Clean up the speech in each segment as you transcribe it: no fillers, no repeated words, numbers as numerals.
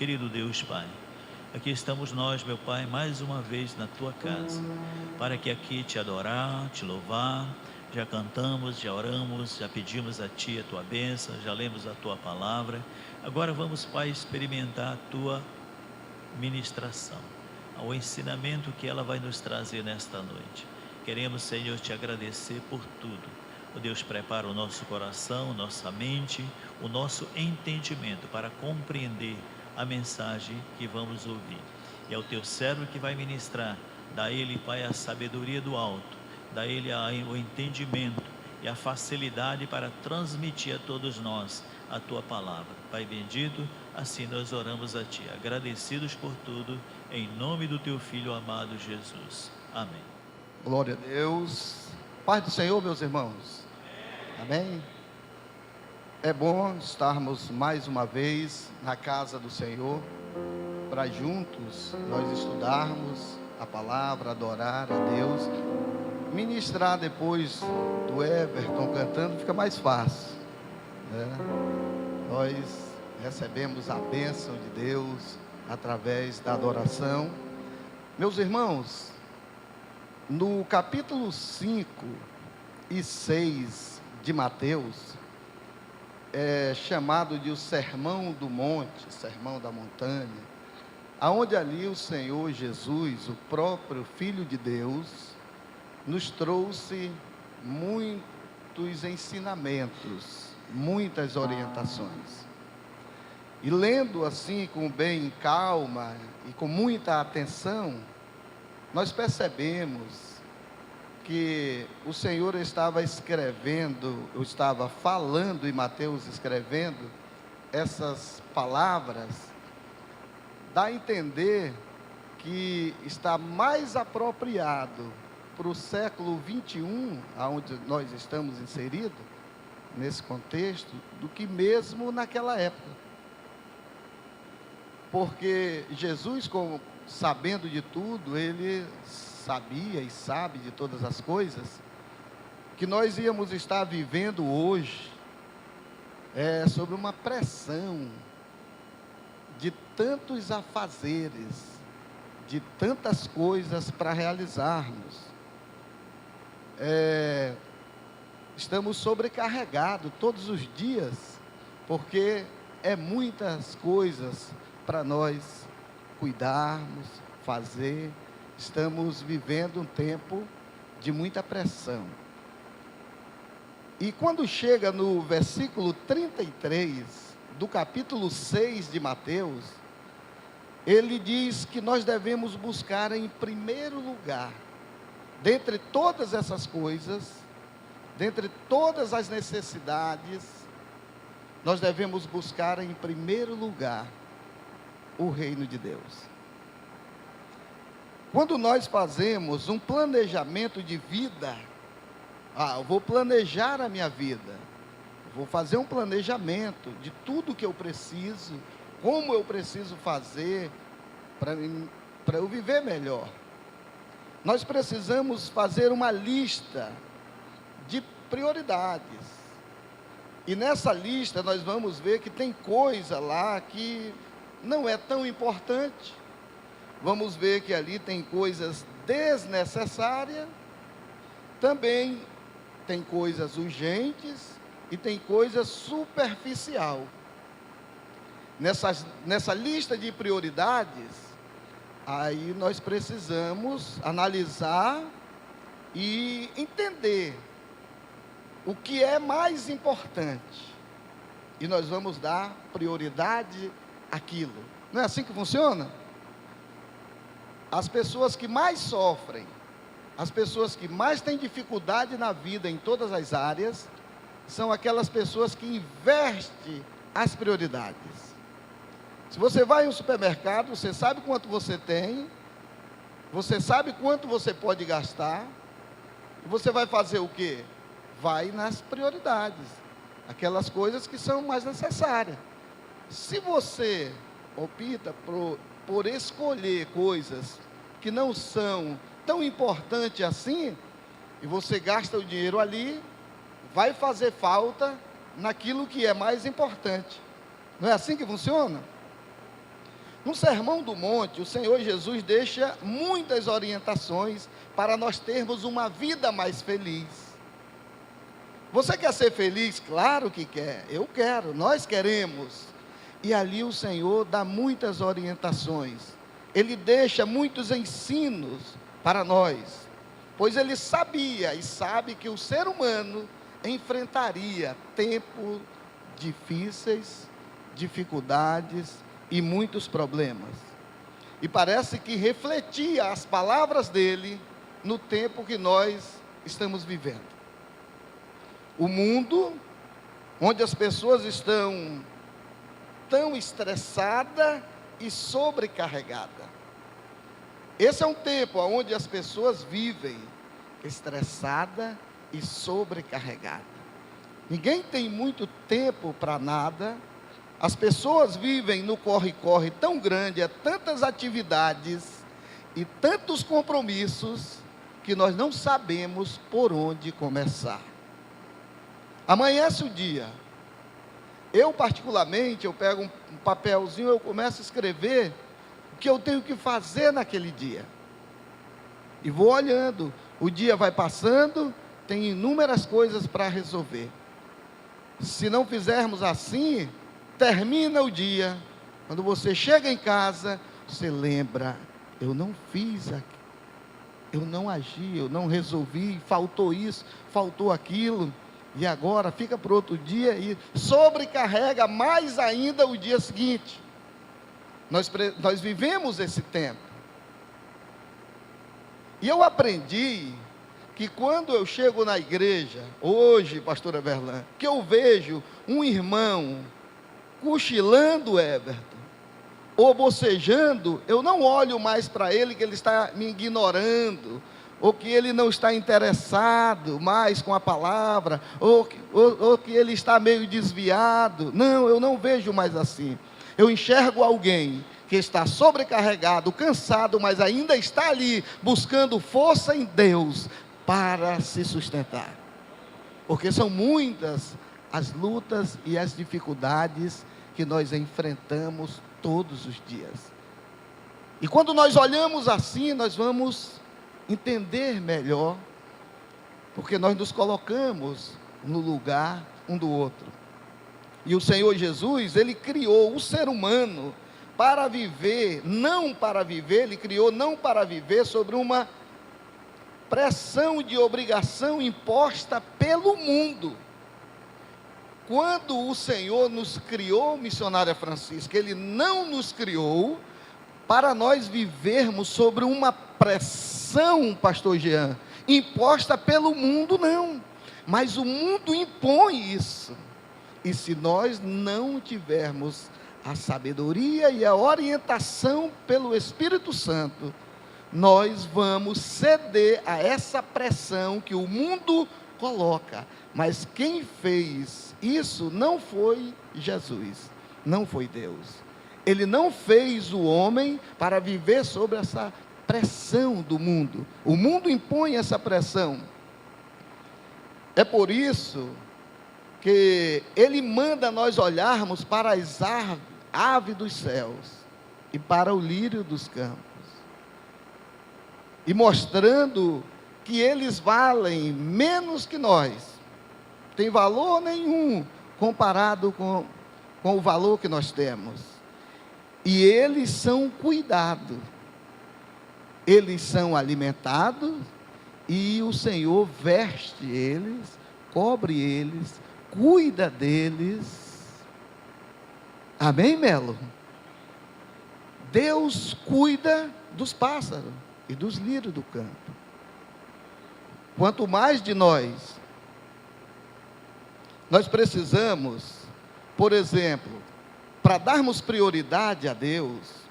Querido Deus Pai, aqui estamos nós, meu Pai, mais uma vez na Tua casa, para que aqui te adorar, te louvar. Já cantamos, já oramos, já pedimos a Ti a Tua bênção, já lemos a Tua palavra. Agora vamos, Pai, experimentar a Tua ministração, ao ensinamento que ela vai nos trazer nesta noite. Queremos, Senhor, te agradecer por tudo. Ó Deus, prepara o nosso coração, nossa mente, o nosso entendimento para compreender a mensagem que vamos ouvir. E é o Teu servo que vai ministrar. Dá a ele, Pai, a sabedoria do alto, dá a ele o entendimento e a facilidade para transmitir a todos nós a Tua palavra. Pai bendito, assim nós oramos a Ti, agradecidos por tudo, em nome do Teu Filho amado Jesus. Amém. Glória a Deus. Paz do Senhor, meus irmãos. Amém. É bom estarmos mais uma vez na casa do Senhor, para juntos nós estudarmos a palavra, adorar a Deus. Ministrar depois do Everton cantando fica mais fácil, né? Nós recebemos a bênção de Deus através da adoração. Meus irmãos, no capítulo 5 e 6 de Mateus, é chamado de o Sermão do Monte, Sermão da Montanha, aonde ali o Senhor Jesus, o próprio Filho de Deus, nos trouxe muitos ensinamentos, muitas orientações. E lendo assim com bem calma e com muita atenção, nós percebemos que o Senhor estava escrevendo, ou estava falando, e Mateus escrevendo essas palavras, dá a entender que está mais apropriado para o século 21, onde nós estamos inseridos, nesse contexto, do que mesmo naquela época. Porque Jesus, como sabendo de tudo, ele sabia e sabe de todas as coisas, que nós íamos estar vivendo hoje, sob uma pressão de tantos afazeres, de tantas coisas para realizarmos. Estamos sobrecarregados todos os dias, porque é muitas coisas para nós cuidarmos, fazer. Estamos vivendo um tempo de muita pressão. E quando chega no versículo 33 do capítulo 6 de Mateus, ele diz que nós devemos buscar em primeiro lugar, dentre todas essas coisas, dentre todas as necessidades, nós devemos buscar em primeiro lugar o reino de Deus. Quando nós fazemos um planejamento de vida, eu vou planejar a minha vida, vou fazer um planejamento de tudo que eu preciso, como eu preciso fazer para eu viver melhor. Nós precisamos fazer uma lista de prioridades. E nessa lista nós vamos ver que tem coisa lá que não é tão importante. Vamos ver que ali tem coisas desnecessárias, também tem coisas urgentes e tem coisa superficial. Nessa lista de prioridades, aí nós precisamos analisar e entender o que é mais importante. E nós vamos dar prioridade àquilo. Não é assim que funciona? As pessoas que mais sofrem, as pessoas que mais têm dificuldade na vida em todas as áreas, são aquelas pessoas que investem as prioridades. Se você vai em um supermercado, você sabe quanto você tem, você sabe quanto você pode gastar, e você vai fazer o quê? Vai nas prioridades, aquelas coisas que são mais necessárias. Se você opta por escolher coisas que não são tão importantes assim, e você gasta o dinheiro ali, vai fazer falta naquilo que é mais importante. Não é assim que funciona? No Sermão do Monte, o Senhor Jesus deixa muitas orientações para nós termos uma vida mais feliz. Você quer ser feliz? Claro que quer, eu quero, nós queremos. E ali o Senhor dá muitas orientações, Ele deixa muitos ensinos para nós, pois Ele sabia e sabe que o ser humano enfrentaria tempos difíceis, dificuldades e muitos problemas. E parece que refletia as palavras dele no tempo que nós estamos vivendo. O mundo, onde as pessoas estão tão estressadas e sobrecarregadas. Esse é um tempo onde as pessoas vivem estressadas e sobrecarregadas. Ninguém tem muito tempo para nada. As pessoas vivem no corre-corre tão grande, tantas atividades e tantos compromissos, que nós não sabemos por onde começar. Amanhece o dia. Eu particularmente, eu pego um papelzinho, eu começo a escrever o que eu tenho que fazer naquele dia. E vou olhando, o dia vai passando, tem inúmeras coisas para resolver. Se não fizermos assim, termina o dia, quando você chega em casa, você lembra, eu não fiz aquilo, eu não agi, eu não resolvi, faltou isso, faltou aquilo, e agora fica para outro dia e sobrecarrega mais ainda o dia seguinte. Nós vivemos esse tempo. E eu aprendi que quando eu chego na igreja, hoje, pastora Verlan, que eu vejo um irmão cochilando, Everton, ou bocejando, eu não olho mais para ele que ele está me ignorando, ou que ele não está interessado mais com a palavra, ou que ele está meio desviado. Não, eu não vejo mais assim. Eu enxergo alguém que está sobrecarregado, cansado, mas ainda está ali, buscando força em Deus, para se sustentar. Porque são muitas as lutas e as dificuldades que nós enfrentamos todos os dias. E quando nós olhamos assim, nós vamos entender melhor, porque nós nos colocamos no lugar um do outro. E o Senhor Jesus, Ele criou o ser humano para viver, não para viver, Ele criou não para viver sobre uma pressão de obrigação imposta pelo mundo. Quando o Senhor nos criou, missionária Francisca, Ele não nos criou para nós vivermos sobre uma pressão, pastor Jean, imposta pelo mundo, não. Mas o mundo impõe isso. E se nós não tivermos a sabedoria e a orientação pelo Espírito Santo, nós vamos ceder a essa pressão que o mundo coloca. Mas quem fez isso não foi Jesus, não foi Deus. Ele não fez o homem para viver sobre essa pressão do mundo. O mundo impõe essa pressão. É por isso que Ele manda nós olharmos para as aves dos céus e para o lírio dos campos, e mostrando que eles valem menos que nós, tem valor nenhum comparado com o valor que nós temos, e eles são cuidados, eles são alimentados, e o Senhor veste eles, cobre eles, cuida deles. Amém, Melo? Deus cuida dos pássaros e dos lírios do campo. Quanto mais de nós precisamos, por exemplo, para darmos prioridade a Deus.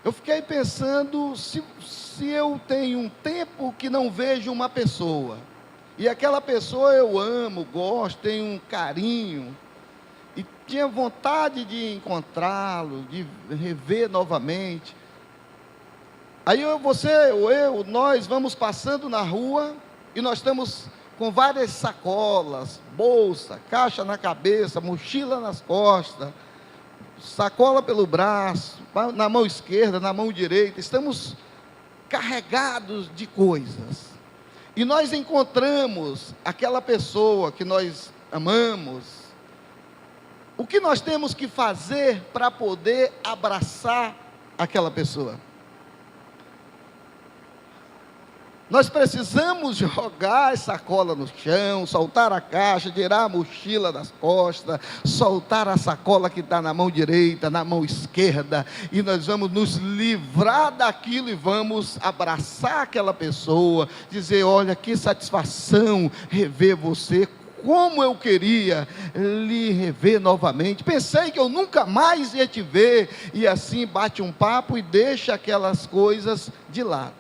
Eu fiquei pensando, se eu tenho um tempo que não vejo uma pessoa, e aquela pessoa eu amo, gosto, tenho um carinho, e tinha vontade de encontrá-lo, de rever novamente. Aí nós vamos passando na rua, e nós estamos com várias sacolas, bolsa, caixa na cabeça, mochila nas costas, sacola pelo braço, na mão esquerda, na mão direita, estamos carregados de coisas. E nós encontramos aquela pessoa que nós amamos. O que nós temos que fazer para poder abraçar aquela pessoa? Nós precisamos jogar a sacola no chão, soltar a caixa, tirar a mochila das costas, soltar a sacola que está na mão direita, na mão esquerda, e nós vamos nos livrar daquilo e vamos abraçar aquela pessoa, dizer: olha, que satisfação rever você, como eu queria lhe rever novamente, pensei que eu nunca mais ia te ver, e assim bate um papo e deixa aquelas coisas de lado.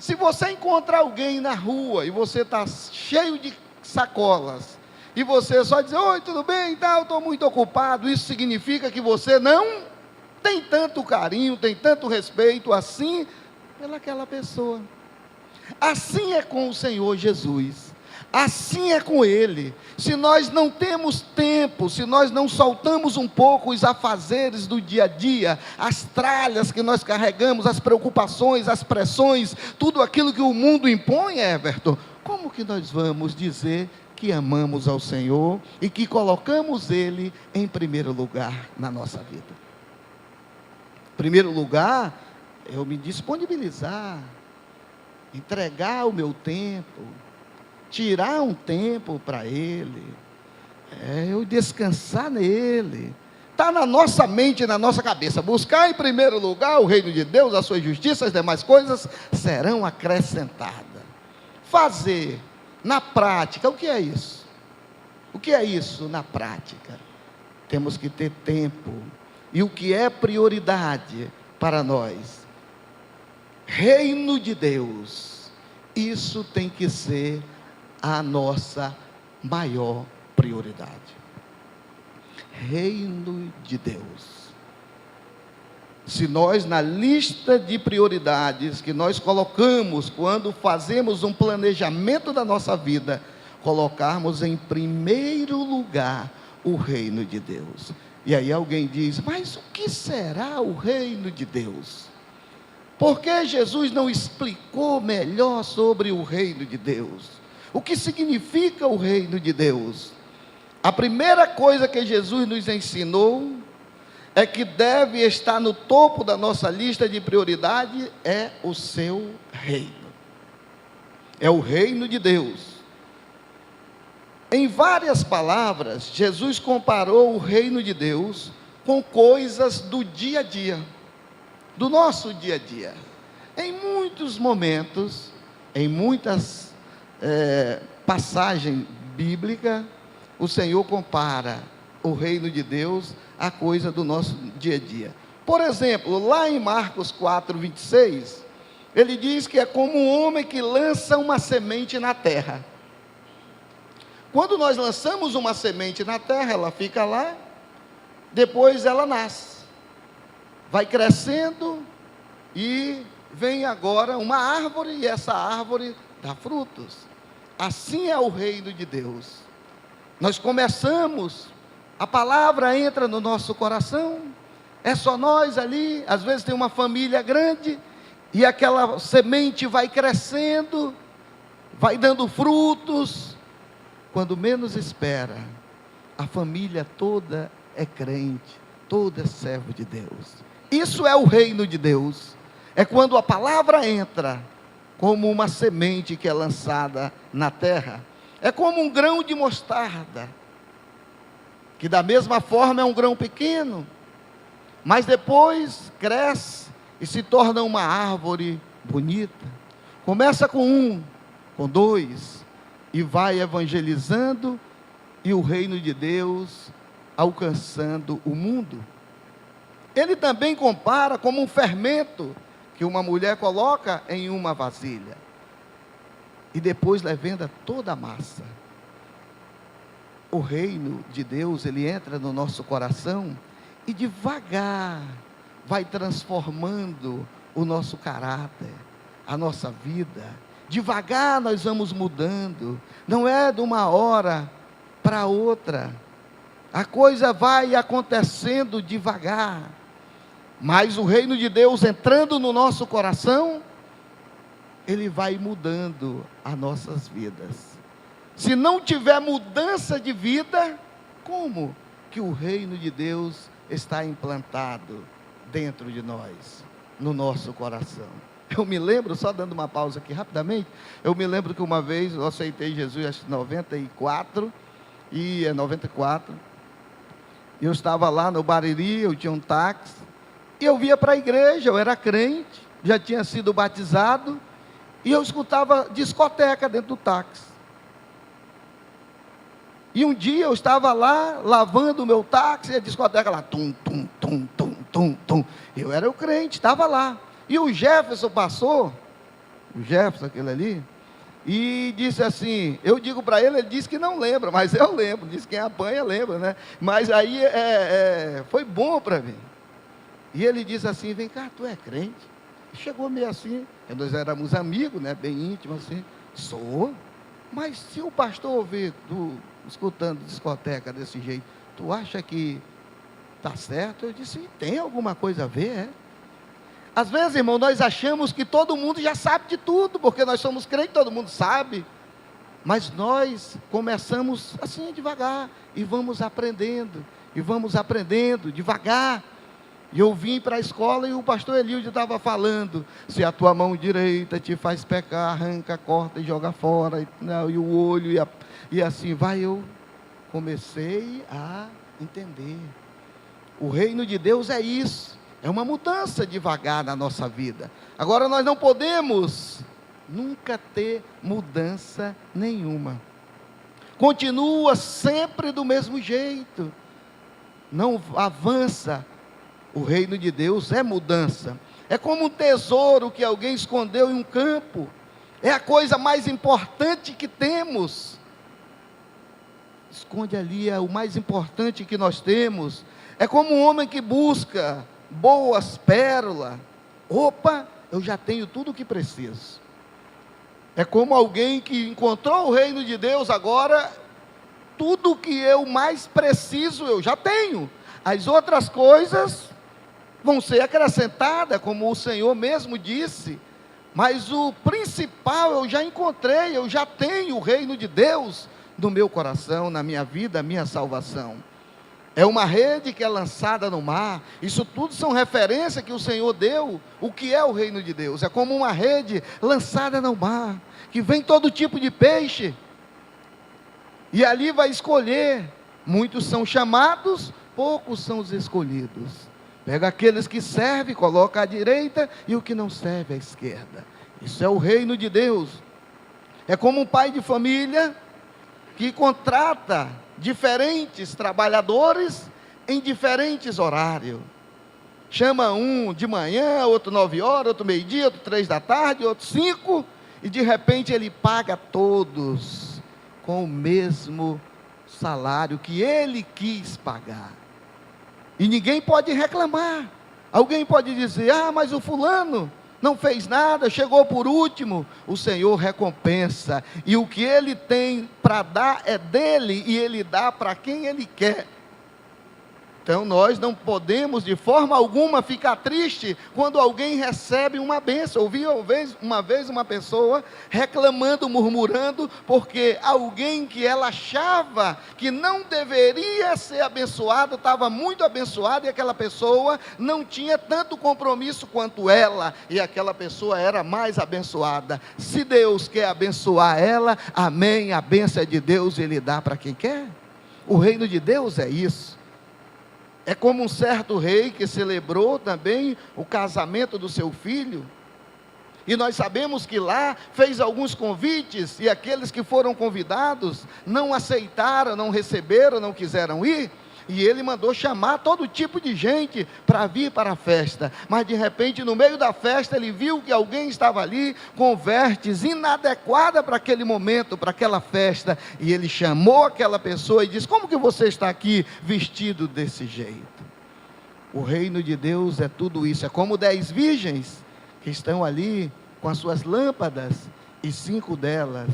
Se você encontrar alguém na rua e você está cheio de sacolas, e você só diz: oi, tudo bem, tá, eu estou muito ocupado, isso significa que você não tem tanto carinho, tem tanto respeito assim pelaquela pessoa. Assim é com o Senhor Jesus, assim é com Ele. Se nós não temos tempo, se nós não soltamos um pouco os afazeres do dia a dia, as tralhas que nós carregamos, as preocupações, as pressões, tudo aquilo que o mundo impõe, Everton, como que nós vamos dizer que amamos ao Senhor e que colocamos Ele em primeiro lugar na nossa vida? Primeiro lugar, eu me disponibilizar, entregar o meu tempo, tirar um tempo para Ele, eu descansar nele. Está na nossa mente e na nossa cabeça: buscar em primeiro lugar o reino de Deus, a sua justiça, as demais coisas serão acrescentadas. Fazer na prática, o que é isso? O que é isso na prática? Temos que ter tempo. E o que é prioridade para nós? Reino de Deus. Isso tem que ser a nossa maior prioridade. Reino de Deus. Se nós, na lista de prioridades que nós colocamos quando fazemos um planejamento da nossa vida, colocarmos em primeiro lugar o reino de Deus. E aí alguém diz: mas o que será o reino de Deus? Por que Jesus não explicou melhor sobre o reino de Deus? O que significa o reino de Deus? A primeira coisa que Jesus nos ensinou é que deve estar no topo da nossa lista de prioridade é o seu reino. É o reino de Deus. Em várias palavras, Jesus comparou o reino de Deus com coisas do dia a dia, do nosso dia a dia. Em muitos momentos, em muitas passagem bíblica, o Senhor compara o reino de Deus a coisa do nosso dia a dia. Por exemplo, lá em Marcos 4:26, ele diz que é como um homem que lança uma semente na terra. Quando nós lançamos uma semente na terra, ela fica lá, depois ela nasce, vai crescendo e vem agora uma árvore, e essa árvore dá frutos. Assim é o reino de Deus. Nós começamos, a palavra entra no nosso coração, é só nós ali, às vezes tem uma família grande, e aquela semente vai crescendo, vai dando frutos. Quando menos espera, a família toda é crente, toda é servo de Deus. Isso é o reino de Deus. É quando a palavra entra como uma semente que é lançada na terra. É como um grão de mostarda, que da mesma forma é um grão pequeno, mas depois cresce e se torna uma árvore bonita. Começa com um, com dois, e vai evangelizando, e o reino de Deus alcançando o mundo. Ele também compara como um fermento que uma mulher coloca em uma vasilha e depois levanta toda a massa. O reino de Deus, ele entra no nosso coração e devagar vai transformando o nosso caráter, a nossa vida. Devagar nós vamos mudando, não é de uma hora para outra. A coisa vai acontecendo devagar, mas o reino de Deus entrando no nosso coração, ele vai mudando as nossas vidas. Se não tiver mudança de vida, como que o reino de Deus está implantado dentro de nós, no nosso coração? Eu me lembro, só dando uma pausa aqui rapidamente, eu me lembro que uma vez eu aceitei Jesus, acho que em 94, e eu estava lá no Bariri, eu tinha um táxi, e eu via para a igreja, eu era crente, já tinha sido batizado, e eu escutava discoteca dentro do táxi. E um dia eu estava lá, lavando o meu táxi, e a discoteca lá, tum, tum, tum, tum, tum, tum. Eu era o crente, estava lá. E o Jefferson passou, aquele ali, e disse assim, eu digo para ele, ele disse que não lembra, mas eu lembro, diz que quem apanha lembra, né? Mas aí foi bom para mim. E ele disse assim, vem cá, tu é crente? Chegou meio assim, nós éramos amigos, né, bem íntimos assim, sou, mas se o pastor ouvir escutando discoteca desse jeito, tu acha que está certo? Eu disse, tem alguma coisa a ver, é? Às vezes, irmão, nós achamos que todo mundo já sabe de tudo, porque nós somos crentes, todo mundo sabe, mas nós começamos assim devagar, e vamos aprendendo devagar. E eu vim para a escola e o pastor Elilde estava falando, se a tua mão direita te faz pecar, arranca, corta e joga fora, e o olho, e assim vai. Eu comecei a entender, o reino de Deus é isso, é uma mudança devagar na nossa vida. Agora nós não podemos nunca ter mudança nenhuma, continua sempre do mesmo jeito, não avança. O reino de Deus é mudança, é como um tesouro que alguém escondeu em um campo, é a coisa mais importante que temos, esconde ali, é o mais importante que nós temos. É como um homem que busca boas pérolas, opa, eu já tenho tudo o que preciso. É como alguém que encontrou o reino de Deus, agora, tudo que eu mais preciso eu já tenho, as outras coisas vão ser acrescentadas, como o Senhor mesmo disse, mas o principal eu já encontrei, eu já tenho o reino de Deus no meu coração, na minha vida, a minha salvação. É uma rede que é lançada no mar, isso tudo são referências que o Senhor deu, o que é o reino de Deus, é como uma rede lançada no mar, que vem todo tipo de peixe, e ali vai escolher, muitos são chamados, poucos são os escolhidos. Pega aqueles que servem, coloca à direita, e o que não serve à esquerda. Isso é o reino de Deus. É como um pai de família que contrata diferentes trabalhadores em diferentes horários. Chama um de manhã, outro 9 horas, outro meio-dia, outro 3 da tarde, outro 5, e de repente ele paga todos com o mesmo salário que ele quis pagar. E ninguém pode reclamar. Alguém pode dizer, mas o fulano não fez nada, chegou por último. O Senhor recompensa, e o que Ele tem para dar é dele, e Ele dá para quem Ele quer. Então nós não podemos de forma alguma ficar triste quando alguém recebe uma bênção. Ouvi uma vez uma pessoa reclamando, murmurando, porque alguém que ela achava que não deveria ser abençoado, estava muito abençoado, e aquela pessoa não tinha tanto compromisso quanto ela, e aquela pessoa era mais abençoada. Se Deus quer abençoar ela, amém, a bênção é de Deus, Ele dá para quem quer. O reino de Deus é isso. É como um certo rei que celebrou também o casamento do seu filho, e nós sabemos que lá fez alguns convites, e aqueles que foram convidados não aceitaram, não receberam, não quiseram ir, e ele mandou chamar todo tipo de gente para vir para a festa, mas de repente no meio da festa ele viu que alguém estava ali com vestes inadequadas para aquele momento, para aquela festa, e ele chamou aquela pessoa e disse, como que você está aqui vestido desse jeito? O reino de Deus é tudo isso, é como 10 virgens que estão ali com as suas lâmpadas, e 5 delas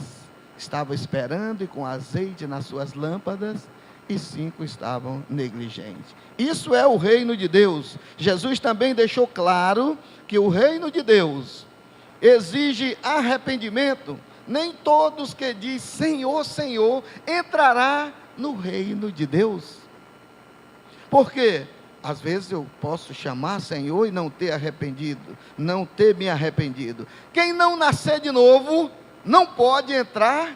estavam esperando e com azeite nas suas lâmpadas, e 5 estavam negligentes. Isso é o reino de Deus. Jesus também deixou claro que o reino de Deus exige arrependimento. Nem todos que diz Senhor, Senhor, entrará no reino de Deus. Por quê? Às vezes eu posso chamar Senhor e não ter arrependido, não ter me arrependido. Quem não nascer de novo, não pode entrar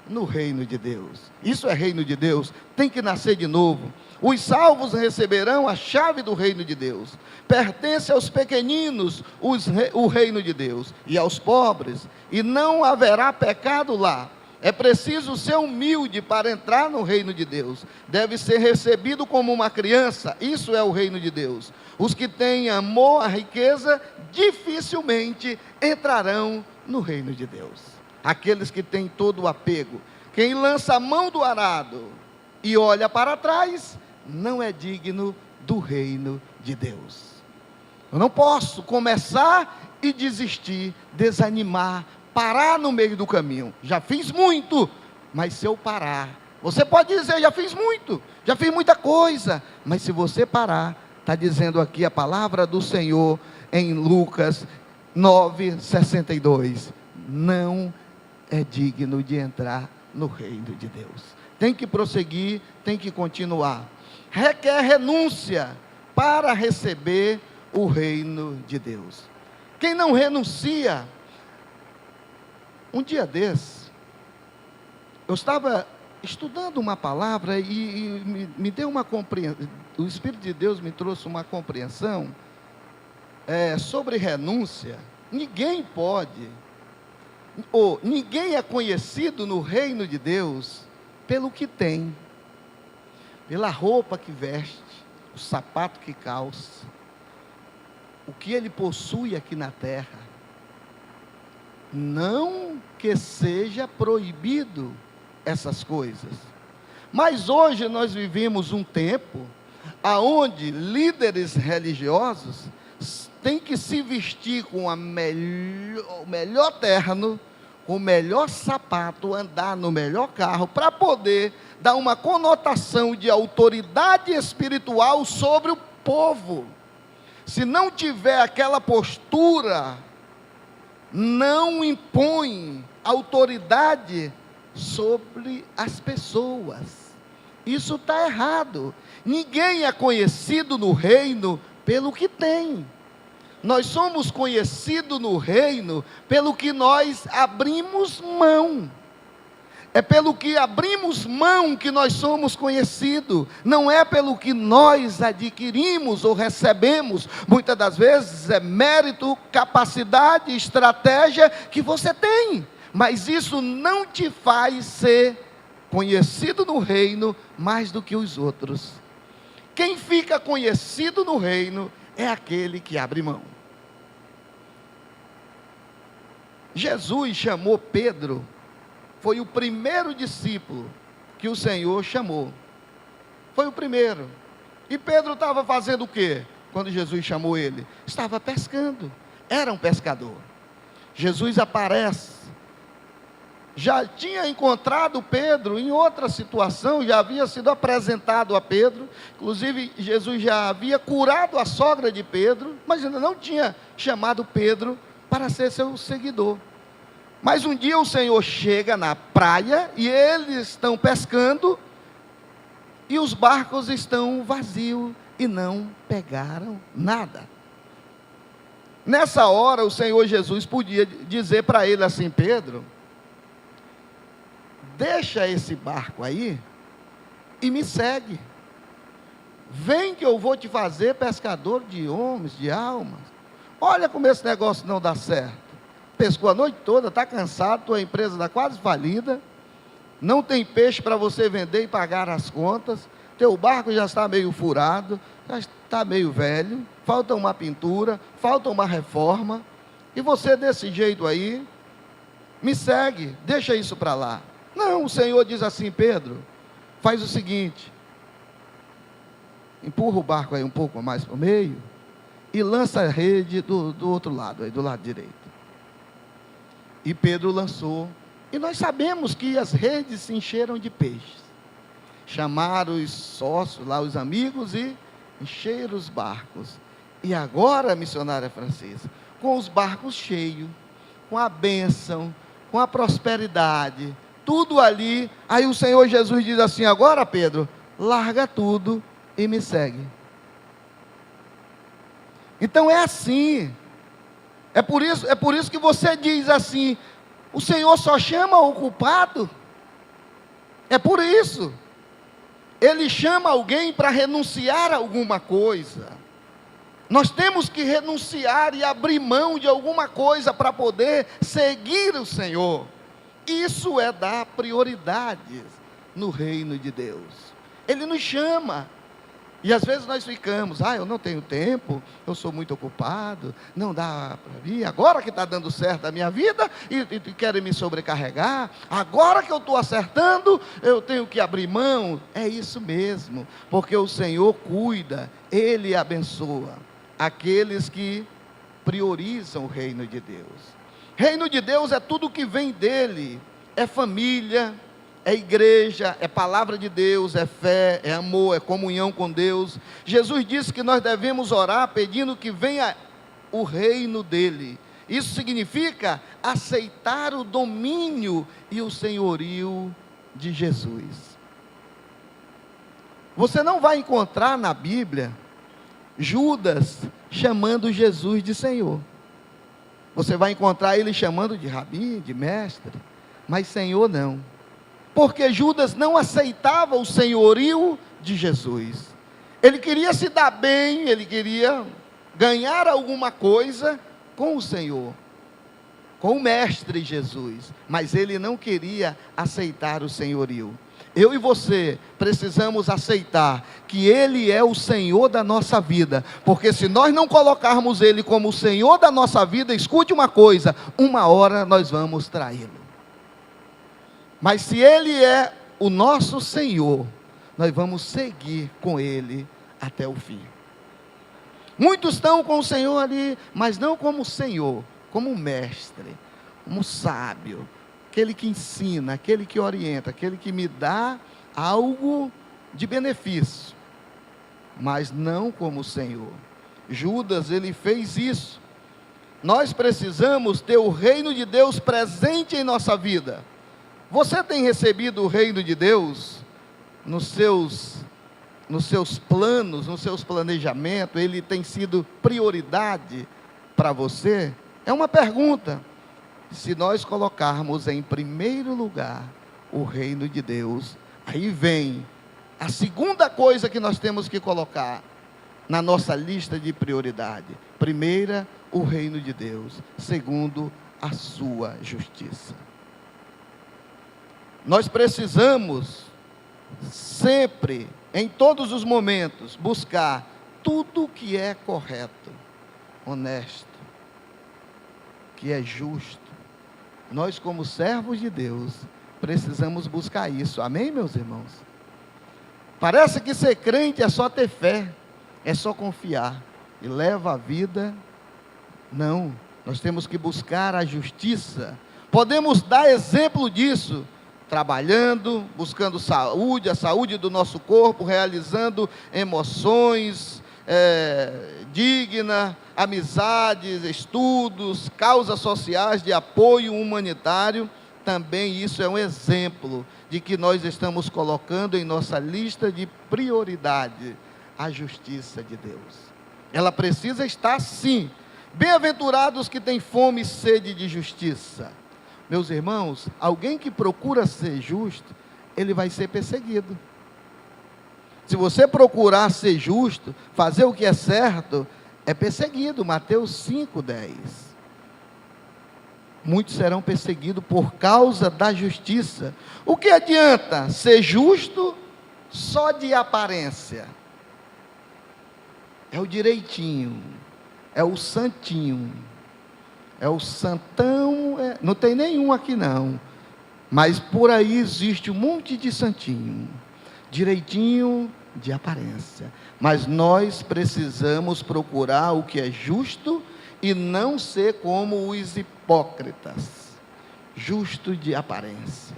no reino de Deus. Isso é reino de Deus, tem que nascer de novo. Os salvos receberão a chave do reino de Deus. Pertence aos pequeninos o reino de Deus, e aos pobres, e não haverá pecado lá. É preciso ser humilde para entrar no reino de Deus. Deve ser recebido como uma criança. Isso é o reino de Deus. Os que têm amor à riqueza dificilmente entrarão no reino de Deus. Aqueles que têm todo o apego. Quem lança a mão do arado e olha para trás, não é digno do reino de Deus. Eu não posso começar e desistir, desanimar, parar no meio do caminho. Já fiz muito, mas se eu parar, você pode dizer, já fiz muito, já fiz muita coisa, mas se você parar, está dizendo aqui a palavra do Senhor em Lucas 9:62, não é digno de entrar no reino de Deus. Tem que prosseguir, tem que continuar. Requer renúncia para receber o reino de Deus. Quem não renuncia, um dia desse, eu estava estudando uma palavra e me deu uma compreensão, o Espírito de Deus me trouxe uma compreensão sobre renúncia. Ninguém pode, ou ninguém é conhecido no reino de Deus pelo que tem, pela roupa que veste, o sapato que calça, o que ele possui aqui na terra. Não que seja proibido essas coisas, mas hoje nós vivemos um tempo aonde líderes religiosos têm que se vestir com o melhor terno, com o melhor sapato, andar no melhor carro, para poder dar uma conotação de autoridade espiritual sobre o povo. Se não tiver aquela postura, não impõe autoridade sobre as pessoas. Isso está errado. Ninguém é conhecido no reino pelo que tem. Nós somos conhecidos no reino pelo que nós abrimos mão. É pelo que abrimos mão que nós somos conhecidos. Não é pelo que nós adquirimos ou recebemos. Muitas das vezes é mérito, capacidade, estratégia que você tem. Mas isso não te faz ser conhecido no reino mais do que os outros. Quem fica conhecido no reino é aquele que abre mão. Jesus chamou Pedro. Foi o primeiro discípulo que o Senhor chamou. Foi o primeiro. E Pedro estava fazendo o quê? Quando Jesus chamou ele? Estava pescando. Era um pescador. Jesus aparece. Já tinha encontrado Pedro em outra situação, já havia sido apresentado a Pedro. Inclusive, Jesus já havia curado a sogra de Pedro, mas ainda não tinha chamado Pedro para ser seu seguidor. Mas um dia o Senhor chega na praia e eles estão pescando e os barcos estão vazios e não pegaram nada. Nessa hora o Senhor Jesus podia dizer para ele assim: Pedro, deixa esse barco aí e me segue. Vem que eu vou te fazer pescador de homens, de almas. Olha como esse negócio não dá certo. Pescou a noite toda, está cansado, tua empresa está quase falida, não tem peixe para você vender e pagar as contas, teu barco já está meio furado, já está meio velho, falta uma pintura, falta uma reforma, e você desse jeito aí, me segue, deixa isso para lá. Não, o Senhor diz assim: Pedro, faz o seguinte, empurra o barco aí um pouco mais para o meio, e lança a rede do outro lado, aí do lado direito. E Pedro lançou, e nós sabemos que as redes se encheram de peixes. chamaram os sócios lá, os amigos, e encheram os barcos. E agora, missionária Francisca, com os barcos cheios, com a bênção, com a prosperidade, tudo ali, aí o Senhor Jesus diz assim: agora, Pedro, larga tudo e me segue. Então é assim, é por isso que você diz assim: o Senhor só chama o culpado. É por isso, Ele chama alguém para renunciar a alguma coisa. Nós temos que renunciar e abrir mão de alguma coisa para poder seguir o Senhor. Isso é dar prioridades no reino de Deus. Ele nos chama. E às vezes nós ficamos: eu não tenho tempo, eu sou muito ocupado, não dá para vir, agora que está dando certo a minha vida, e querem me sobrecarregar, agora que eu estou acertando, eu tenho que abrir mão. É isso mesmo, porque o Senhor cuida, Ele abençoa aqueles que priorizam o reino de Deus. Reino de Deus é tudo que vem dEle, é família, é igreja, é palavra de Deus, é fé, é amor, é comunhão com Deus. Jesus disse que nós devemos orar pedindo que venha o reino dEle. Isso significa aceitar o domínio e o senhorio de Jesus. Você não vai encontrar na Bíblia Judas chamando Jesus de Senhor. Você vai encontrar ele chamando de Rabi, de mestre, mas Senhor não. Porque Judas não aceitava o senhorio de Jesus. Ele queria se dar bem, ele queria ganhar alguma coisa com o Senhor, com o mestre Jesus, mas ele não queria aceitar o senhorio. Eu e você precisamos aceitar que Ele é o Senhor da nossa vida, porque se nós não colocarmos Ele como o Senhor da nossa vida, escute uma coisa, uma hora nós vamos traí-lo. Mas se Ele é o nosso Senhor, nós vamos seguir com Ele até o fim. Muitos estão com o Senhor ali, mas não como Senhor, como mestre, como sábio, aquele que ensina, aquele que orienta, aquele que me dá algo de benefício, mas não como o Senhor. Judas, ele fez isso. Nós precisamos ter o reino de Deus presente em nossa vida. Você tem recebido o reino de Deus nos seus planos, nos seus planejamentos? Ele tem sido prioridade para você? É uma pergunta. Se nós colocarmos em primeiro lugar o reino de Deus, aí vem a segunda coisa que nós temos que colocar na nossa lista de prioridade. Primeira, o reino de Deus. Segundo, a sua justiça. Nós precisamos sempre, em todos os momentos, buscar tudo que é correto, honesto, que é justo. Nós, como servos de Deus, precisamos buscar isso. Amém, meus irmãos? Parece que ser crente é só ter fé, é só confiar e leva a vida. Não, nós temos que buscar a justiça. Podemos dar exemplo disso, trabalhando, buscando saúde, a saúde do nosso corpo, realizando emoções dignas, amizades, estudos, causas sociais de apoio humanitário. Também isso é um exemplo de que nós estamos colocando em nossa lista de prioridade a justiça de Deus. Ela precisa estar sim. Bem-aventurados que têm fome e sede de justiça. Meus irmãos, alguém que procura ser justo, ele vai ser perseguido. Se você procurar ser justo, fazer o que é certo, é perseguido. Mateus 5:10. Muitos serão perseguidos por causa da justiça. O que adianta ser justo só de aparência? É o direitinho, é o santinho, é o santão, não tem nenhum aqui não, mas por aí existe um monte de santinho, direitinho de aparência. Mas nós precisamos procurar o que é justo e não ser como os hipócritas, justo de aparência,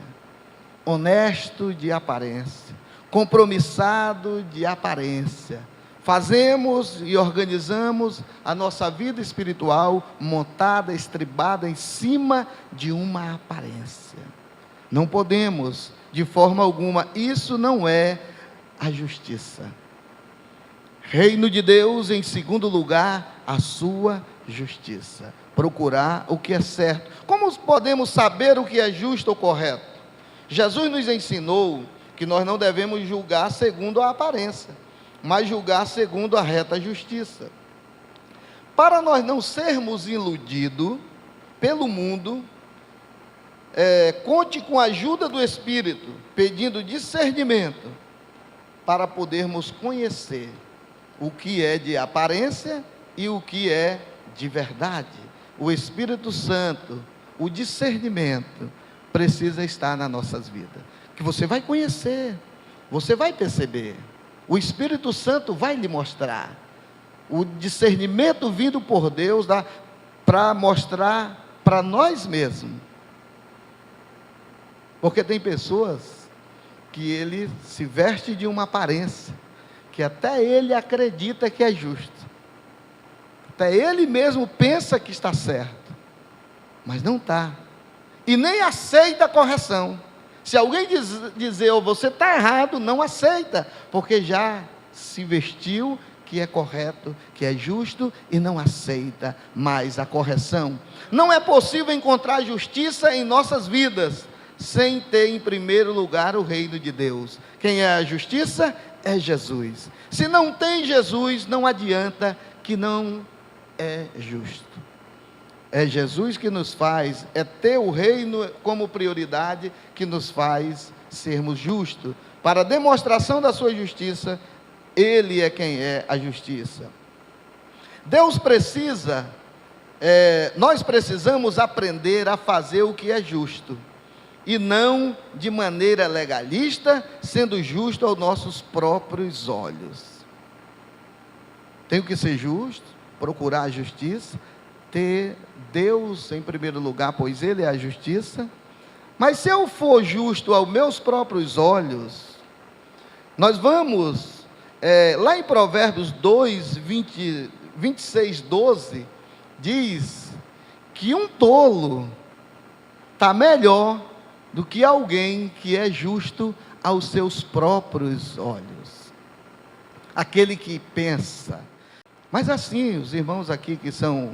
honesto de aparência, compromissado de aparência. Fazemos e organizamos a nossa vida espiritual montada, estribada em cima de uma aparência. Não podemos, de forma alguma, isso não é a justiça. Reino de Deus, em segundo lugar, a sua justiça. Procurar o que é certo. Como podemos saber o que é justo ou correto? Jesus nos ensinou que nós não devemos julgar segundo a aparência, mas julgar segundo a reta justiça. Para nós não sermos iludidos pelo mundo, conte com a ajuda do Espírito, pedindo discernimento, para podermos conhecer o que é de aparência e o que é de verdade. O Espírito Santo, o discernimento, precisa estar nas nossas vidas. Que você vai conhecer, você vai perceber. O Espírito Santo vai lhe mostrar. O discernimento vindo por Deus para mostrar para nós mesmos. Porque tem pessoas que ele se veste de uma aparência, que até ele acredita que é justo. Até ele mesmo pensa que está certo, mas não está. E nem aceita a correção. Se alguém dizer, você está errado, não aceita, porque já se vestiu que é correto, que é justo, e não aceita mais a correção. Não é possível encontrar justiça em nossas vidas, sem ter em primeiro lugar o reino de Deus. Quem é a justiça? É Jesus. Se não tem Jesus, não adianta, que não é justo. É Jesus que nos faz, é ter o reino como prioridade, que nos faz sermos justos. Para a demonstração da sua justiça, Ele é quem é a justiça. Nós precisamos aprender a fazer o que é justo, e não de maneira legalista, sendo justo aos nossos próprios olhos. Tenho que ser justo, procurar a justiça, ter Deus em primeiro lugar, pois Ele é a justiça. Mas se eu for justo aos meus próprios olhos, nós vamos, lá em Provérbios 26, 12, diz que um tolo está melhor do que alguém que é justo aos seus próprios olhos. Aquele que pensa. Mas assim, os irmãos aqui que são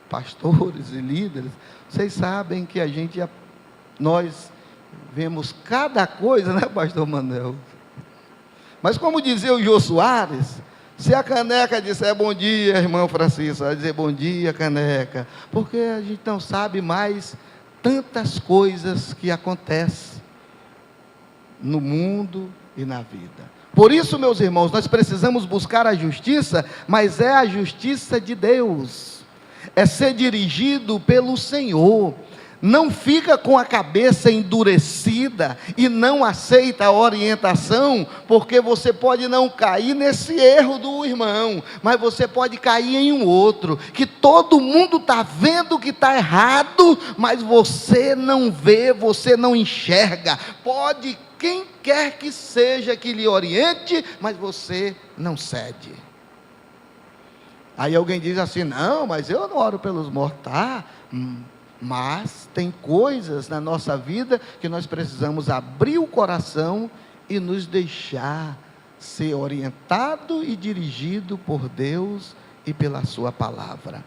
pastores e líderes, vocês sabem que nós vemos cada coisa, né, pastor Manuel? Mas como dizia o Jô Soares, se a caneca disser bom dia, irmão Francisco, vai dizer bom dia, caneca, porque a gente não sabe mais tantas coisas que acontecem no mundo e na vida. Por isso, meus irmãos, nós precisamos buscar a justiça, mas é a justiça de Deus, é ser dirigido pelo Senhor. Não fica com a cabeça endurecida e não aceita a orientação, porque você pode não cair nesse erro do irmão, mas você pode cair em um outro, que todo mundo está vendo que está errado, mas você não vê, você não enxerga. Pode quem quer que seja que lhe oriente, mas você não cede. Aí alguém diz assim, não, mas eu não oro pelos mortos. Mas tem coisas na nossa vida que nós precisamos abrir o coração e nos deixar ser orientado e dirigido por Deus e pela sua palavra.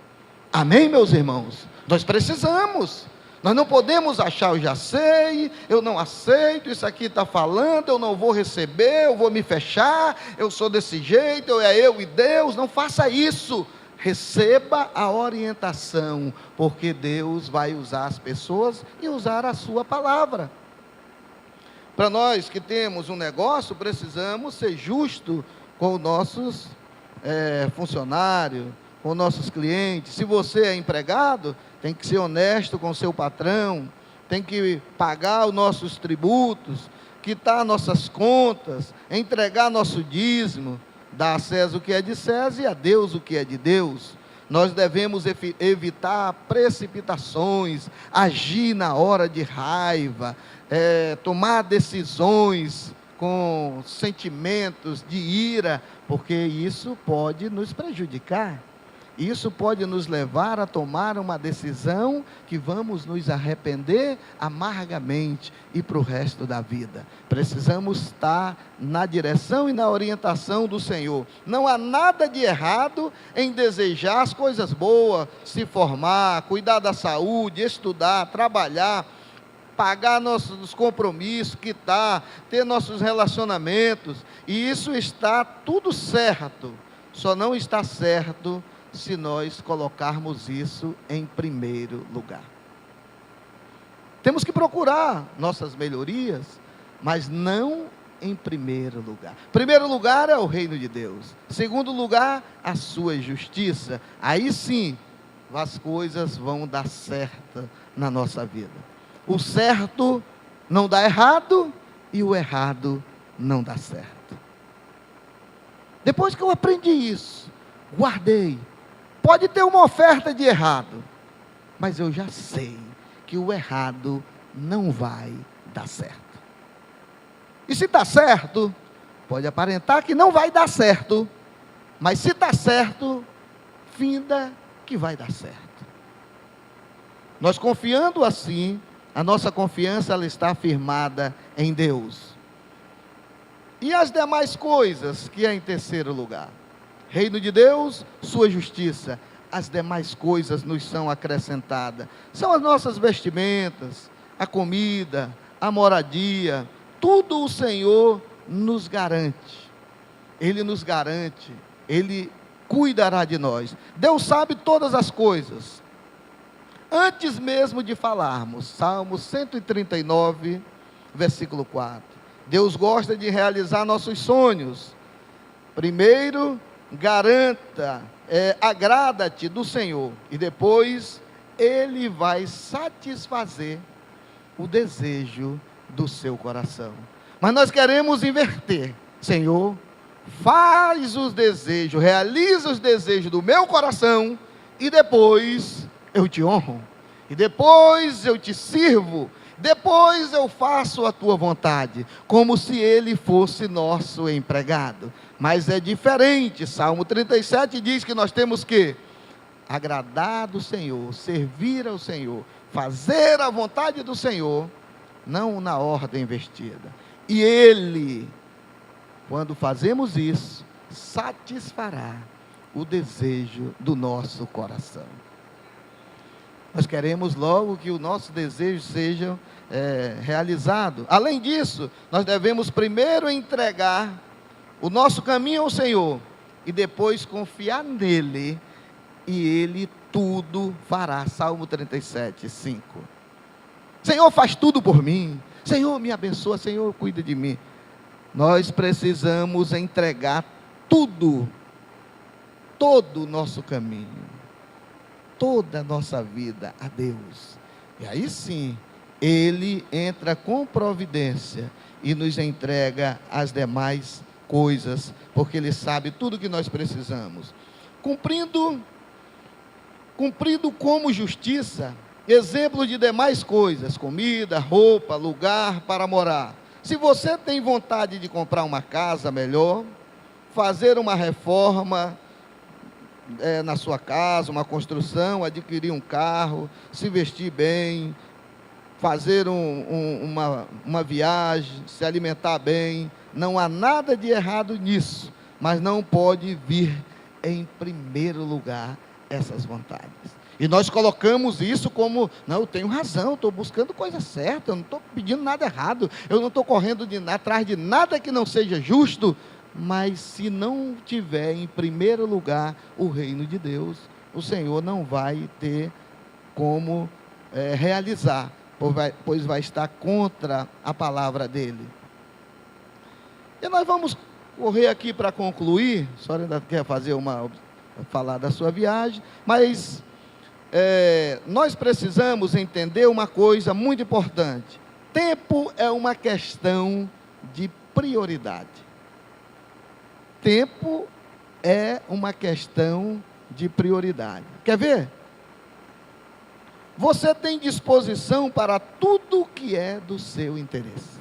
Amém, meus irmãos? Nós precisamos. Nós não podemos achar, eu já sei, eu não aceito, isso aqui está falando, eu não vou receber, eu vou me fechar, eu sou desse jeito, é eu e Deus. Não faça isso. Receba a orientação, porque Deus vai usar as pessoas e usar a sua palavra. Para nós que temos um negócio, precisamos ser justos com os nossos funcionários, com nossos clientes. Se você é empregado, tem que ser honesto com o seu patrão, tem que pagar os nossos tributos, quitar nossas contas, entregar nosso dízimo, dar a César o que é de César e a Deus o que é de Deus. Nós devemos evitar precipitações, agir na hora de raiva, tomar decisões com sentimentos de ira, porque isso pode nos prejudicar. Isso pode nos levar a tomar uma decisão que vamos nos arrepender amargamente e para o resto da vida. Precisamos estar na direção e na orientação do Senhor. Não há nada de errado em desejar as coisas boas, se formar, cuidar da saúde, estudar, trabalhar, pagar nossos compromissos, quitar, ter nossos relacionamentos. E isso está tudo certo. Só não está certo se nós colocarmos isso em primeiro lugar. Temos que procurar nossas melhorias, mas não em primeiro lugar. Primeiro lugar é o reino de Deus. Segundo lugar, a sua justiça. Aí sim, as coisas vão dar certo na nossa vida. O certo não dá errado e o errado não dá certo. Depois que eu aprendi isso, guardei. Pode ter uma oferta de errado, mas eu já sei que o errado não vai dar certo. E se está certo, pode aparentar que não vai dar certo, mas se está certo, finda que vai dar certo. Nós confiando assim, a nossa confiança ela está firmada em Deus. E as demais coisas que é em terceiro lugar? Reino de Deus, sua justiça, as demais coisas nos são acrescentadas. São as nossas vestimentas, a comida, a moradia, tudo o Senhor nos garante. Ele nos garante, Ele cuidará de nós. Deus sabe todas as coisas. Antes mesmo de falarmos, Salmo 139, versículo 4. Deus gosta de realizar nossos sonhos. Primeiro, garanta, agrada-te do Senhor, e depois Ele vai satisfazer o desejo do seu coração. Mas nós queremos inverter. Senhor, faz os desejos, realiza os desejos do meu coração, e depois eu te honro, e depois eu te sirvo, depois eu faço a tua vontade, como se Ele fosse nosso empregado. Mas é diferente. Salmo 37 diz que nós temos que agradar do Senhor, servir ao Senhor, fazer a vontade do Senhor, não na ordem investida. E Ele, quando fazemos isso, satisfará o desejo do nosso coração. Nós queremos logo que o nosso desejo seja realizado. Além disso, nós devemos primeiro entregar o nosso caminho ao Senhor e depois confiar nele, e Ele tudo fará. Salmo 37, 5. Senhor, faz tudo por mim. Senhor, me abençoa. Senhor, cuida de mim. Nós precisamos entregar tudo, todo o nosso caminho, toda a nossa vida a Deus. E aí sim, Ele entra com providência e nos entrega as demais coisas, porque Ele sabe tudo que nós precisamos. Cumprindo como justiça, exemplo de demais coisas, comida, roupa, lugar para morar. Se você tem vontade de comprar uma casa melhor, fazer uma reforma na sua casa, uma construção, adquirir um carro, se vestir bem, fazer uma viagem, se alimentar bem, não há nada de errado nisso, mas não pode vir em primeiro lugar essas vontades. E nós colocamos isso como, não, eu tenho razão, estou buscando coisa certa, eu não estou pedindo nada errado, eu não estou correndo atrás de nada que não seja justo. Mas se não tiver em primeiro lugar o reino de Deus, o Senhor não vai ter como realizar, pois vai estar contra a palavra dele. E nós vamos correr aqui para concluir. A senhora ainda quer falar da sua viagem, mas nós precisamos entender uma coisa muito importante. Tempo é uma questão de prioridade. Tempo é uma questão de prioridade. Quer ver? Você tem disposição para tudo que é do seu interesse.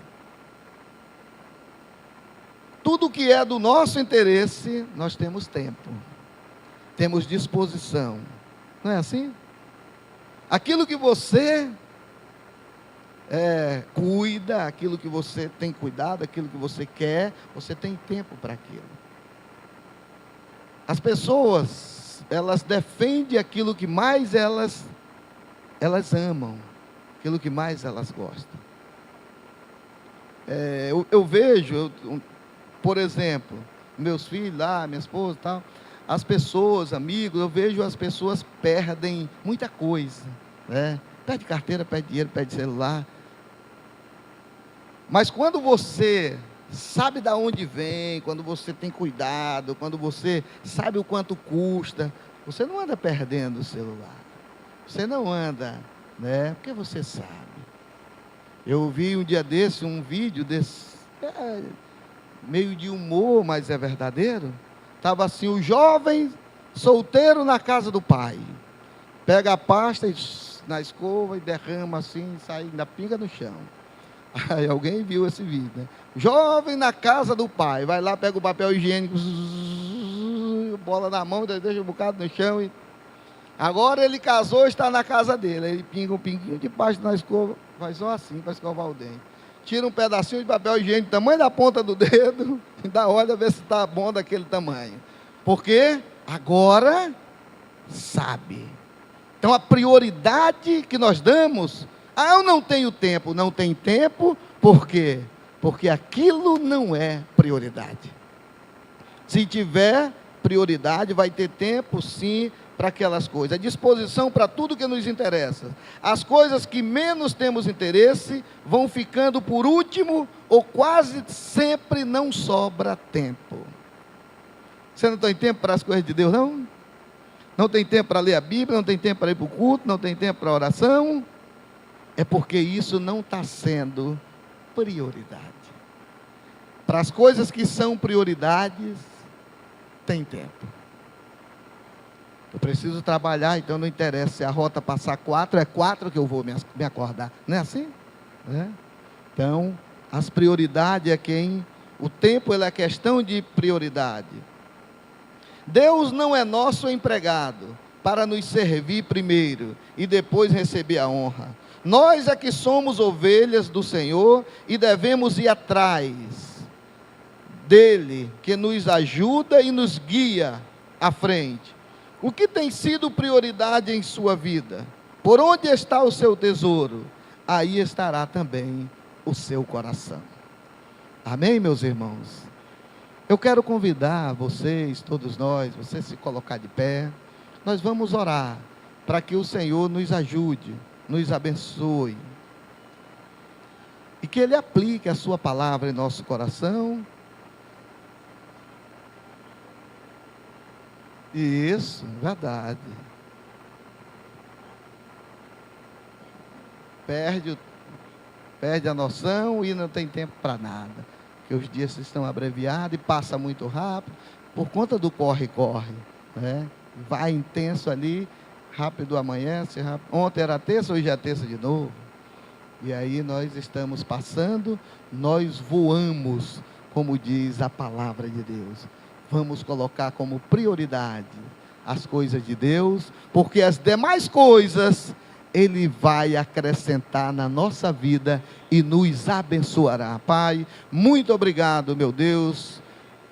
tudo que é do nosso interesse, nós temos tempo, temos disposição. Não é assim? Aquilo que você cuida, aquilo que você tem cuidado, aquilo que você quer, você tem tempo para aquilo. As pessoas, elas defendem aquilo que mais elas amam, aquilo que mais elas gostam. Eu vejo, por exemplo, meus filhos lá, minha esposa e tal, as pessoas, amigos, eu vejo as pessoas perdem muita coisa, né? Perde carteira, perde dinheiro, perde celular. Mas quando você sabe de onde vem, quando você tem cuidado, quando você sabe o quanto custa, você não anda perdendo o celular. Você não anda, né? Porque você sabe. Eu vi um dia desse, um vídeo desse, meio de humor, mas é verdadeiro. Estava assim, o jovem solteiro na casa do pai. Pega a pasta na escova e derrama assim, sai da pinga no chão. Aí alguém viu esse vídeo, né? Jovem na casa do pai, vai lá, pega o papel higiênico, bola na mão, deixa um bocado no chão. Agora ele casou, está na casa dele. Ele pinga um pinguinho de pasta na escova, faz só assim para escovar o dente. Tira um pedacinho de papel higiênico, tamanho da ponta do dedo, e dá olha, ver se está bom daquele tamanho. Porque agora sabe. Então a prioridade que nós damos, eu não tenho tempo. Não tem tempo, por quê? Porque aquilo não é prioridade. Se tiver prioridade, vai ter tempo sim para aquelas coisas. A disposição para tudo que nos interessa. As coisas que menos temos interesse vão ficando por último, ou quase sempre não sobra tempo. Você não tem tempo para as coisas de Deus, não? Não tem tempo para ler a Bíblia, não tem tempo para ir para o culto, não tem tempo para oração. É porque isso não está sendo prioridade. Para as coisas que são prioridades, tem tempo. Eu preciso trabalhar, então não interessa se a rota passar 4, é 4 que eu vou me acordar. Não é assim? Então, as prioridades o tempo ele é questão de prioridade. Deus não é nosso empregado para nos servir primeiro e depois receber a honra. Nós é que somos ovelhas do Senhor e devemos ir atrás dele, que nos ajuda e nos guia à frente. O que tem sido prioridade em sua vida? Por onde está o seu tesouro? Aí estará também o seu coração. Amém, meus irmãos? Eu quero convidar vocês, todos nós, você se colocar de pé. Nós vamos orar para que o Senhor nos ajude, nos abençoe. E que Ele aplique a sua palavra em nosso coração. Isso, verdade. Perde a noção e não tem tempo para nada. Porque os dias estão abreviados e passa muito rápido, por conta do corre-corre, né? Vai intenso ali, rápido amanhece, rápido. Ontem era terça, hoje é terça de novo. E aí nós estamos passando, nós voamos, como diz a palavra de Deus. Vamos colocar como prioridade as coisas de Deus, porque as demais coisas Ele vai acrescentar na nossa vida e nos abençoará. Pai, muito obrigado, meu Deus,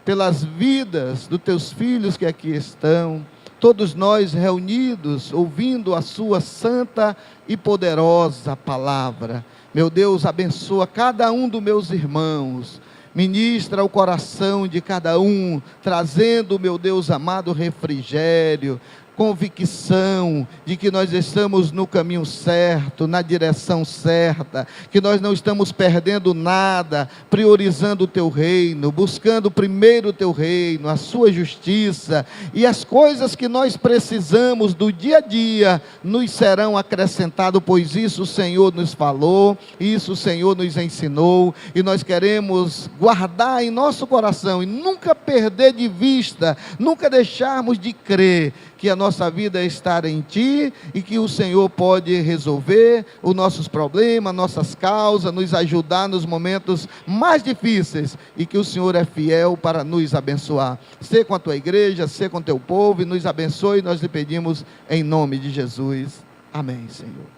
pelas vidas dos teus filhos que aqui estão, todos nós reunidos, ouvindo a sua santa e poderosa palavra. Meu Deus, abençoa cada um dos meus irmãos, ministra o coração de cada um, trazendo, meu Deus amado, refrigério, convicção de que nós estamos no caminho certo, na direção certa, que nós não estamos perdendo nada, priorizando o teu reino, buscando primeiro o teu reino, a sua justiça, e as coisas que nós precisamos do dia a dia nos serão acrescentadas, pois isso o Senhor nos falou, isso o Senhor nos ensinou, e nós queremos guardar em nosso coração e nunca perder de vista, nunca deixarmos de crer que a nossa vida é estar em Ti e que o Senhor pode resolver os nossos problemas, nossas causas, nos ajudar nos momentos mais difíceis e que o Senhor é fiel para nos abençoar. Sê com a Tua igreja, sê com o Teu povo e nos abençoe, nós lhe pedimos em nome de Jesus. Amém, Senhor.